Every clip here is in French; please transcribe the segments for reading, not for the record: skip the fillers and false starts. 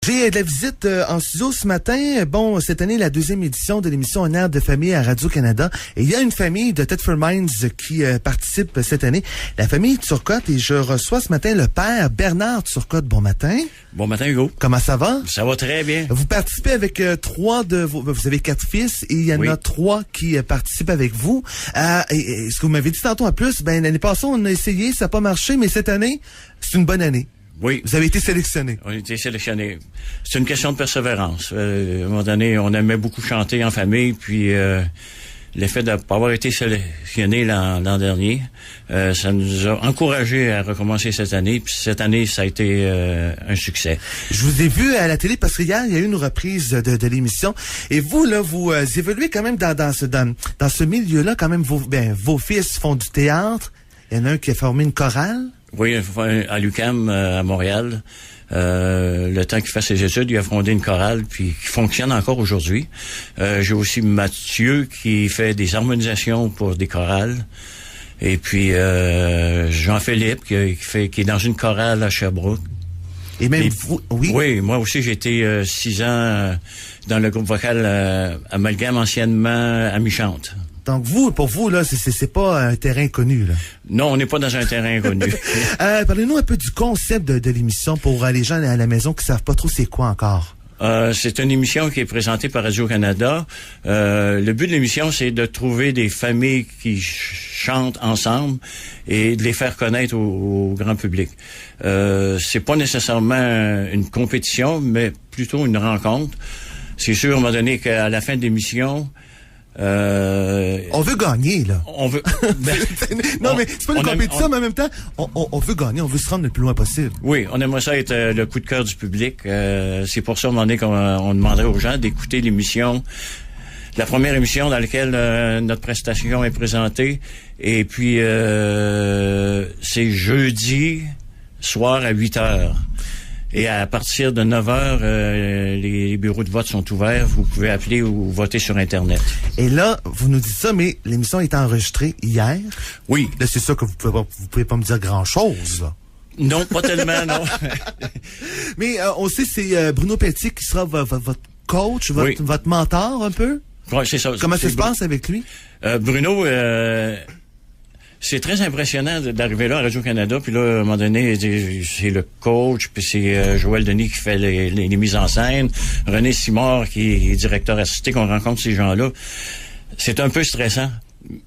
J'ai de la visite en studio ce matin. Bon, cette année, la deuxième édition de l'émission Un air de famille à Radio-Canada. Et il y a une famille de Thetford Mines qui participe cette année, la famille Turcotte. Et je reçois ce matin le père Bernard Turcotte. Bon matin. Bon matin, Hugo. Comment ça va? Ça va très bien. Vous participez avec trois de vos... Vous avez 4 fils et il y en a 3 qui participent avec vous. Et ce que vous m'avez dit tantôt en plus, l'année passée, on a essayé, ça n'a pas marché, mais cette année, c'est une bonne année. Oui. Vous avez été sélectionné. On a été sélectionné. C'est une question de persévérance. À un moment donné, on aimait beaucoup chanter en famille, puis l'effet de pas avoir été sélectionné l'an dernier, ça nous a encouragés à recommencer cette année. Puis cette année, ça a été un succès. Je vous ai vu à la télé parce qu'hier, il y a eu une reprise de l'émission. Et vous, là, vous évoluez quand même dans ce milieu-là. Quand même, vos fils font du théâtre. Il y en a un qui a formé une chorale. Oui, à l'UQAM, à Montréal. Le temps qu'il fait ses études, il a fondé une chorale puis qui fonctionne encore aujourd'hui. J'ai aussi Mathieu qui fait des harmonisations pour des chorales. Et puis Jean-Philippe qui est dans une chorale à Sherbrooke. Et même vous, oui? Oui, moi aussi j'ai été 6 ans dans le groupe vocal Amalgame, anciennement Amichante. Donc pour vous, là, c'est pas un terrain connu, là. Non, on n'est pas dans un terrain connu. Parlez-nous un peu du concept de l'émission pour les gens à la maison qui savent pas trop c'est quoi encore. C'est une émission qui est présentée par Radio-Canada. Le but de l'émission, c'est de trouver des familles qui chantent ensemble et de les faire connaître au grand public. C'est pas nécessairement une compétition, mais plutôt une rencontre. C'est sûr, à un moment donné, qu'à la fin de l'émission, on veut gagner, là. On veut. Non, mais c'est pas une compétition, mais en même temps, on veut gagner, on veut se rendre le plus loin possible. Oui, on aimerait ça être le coup de cœur du public. C'est pour ça, à un moment donné, qu'on demanderait aux gens d'écouter l'émission, la première émission dans laquelle notre prestation est présentée. Et puis, c'est jeudi soir à 8h. Et à partir de 9h, les bureaux de vote sont ouverts. Vous pouvez appeler ou voter sur Internet. Et là, vous nous dites ça, mais l'émission est enregistrée hier. Oui. Là, c'est ça que vous pouvez pas me dire grand-chose, là. Non, pas tellement, non. Mais on sait, c'est Bruno Petit qui sera votre coach, votre mentor, un peu. Oui, c'est ça. Comment ça se passe avec lui? Bruno... c'est très impressionnant d'arriver là à Radio-Canada, puis là, à un moment donné, c'est le coach, puis c'est Joël Denis qui fait les mises en scène, René Simard qui est directeur assisté, qu'on rencontre ces gens-là. C'est un peu stressant,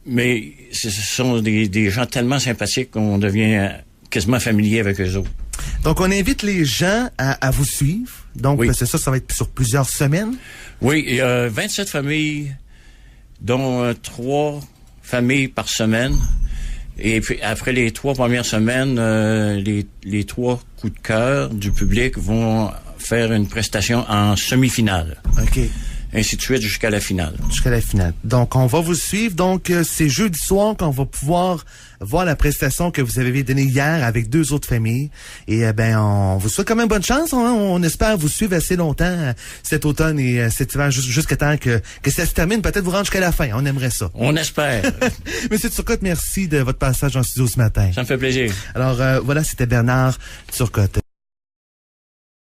mais ce sont des gens tellement sympathiques qu'on devient quasiment familier avec eux autres. Donc, on invite les gens à vous suivre. Donc, c'est ça va être sur plusieurs semaines? Oui, il y a 27 familles, dont 3 familles par semaine. Et puis, après les 3 premières semaines, les 3 coups de cœur du public vont faire une prestation en semi-finale. OK. Ainsi de suite jusqu'à la finale. Jusqu'à la finale. Donc, on va vous suivre. Donc, c'est jeudi soir qu'on va pouvoir voir la prestation que vous avez donnée hier avec 2 autres familles. Et on vous souhaite quand même bonne chance. On espère vous suivre assez longtemps cet automne et cet hiver jusqu'à temps que ça se termine. Peut-être vous rendre jusqu'à la fin. On aimerait ça. On espère. Monsieur Turcotte, merci de votre passage en studio ce matin. Ça me fait plaisir. Alors, voilà, c'était Bernard Turcotte.